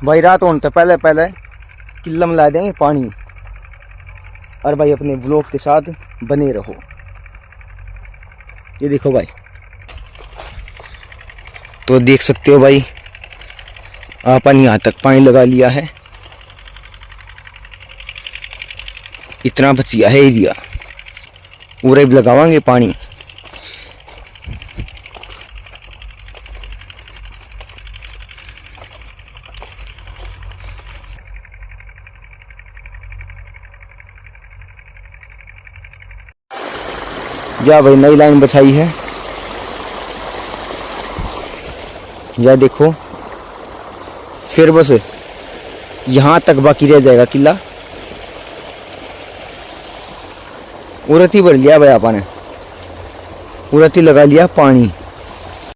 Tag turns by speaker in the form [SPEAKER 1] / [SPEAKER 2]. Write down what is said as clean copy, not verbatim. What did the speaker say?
[SPEAKER 1] भाई रात होने तो पहले पहले किला मिला देंगे पानी। और भाई अपने ब्लॉग के साथ बने रहो। ये देखो भाई, तो देख सकते हो भाई अपन यहाँ तक पानी लगा लिया है। इतना बचिया है एरिया, पूरे भी लगावांगे पानी। या भाई नई लाइन बछाई है, या देखो फिर बस यहाँ तक बाकी रह जाएगा किला। उरती भर लिया भाई आपने, उरती लगा लिया पानी।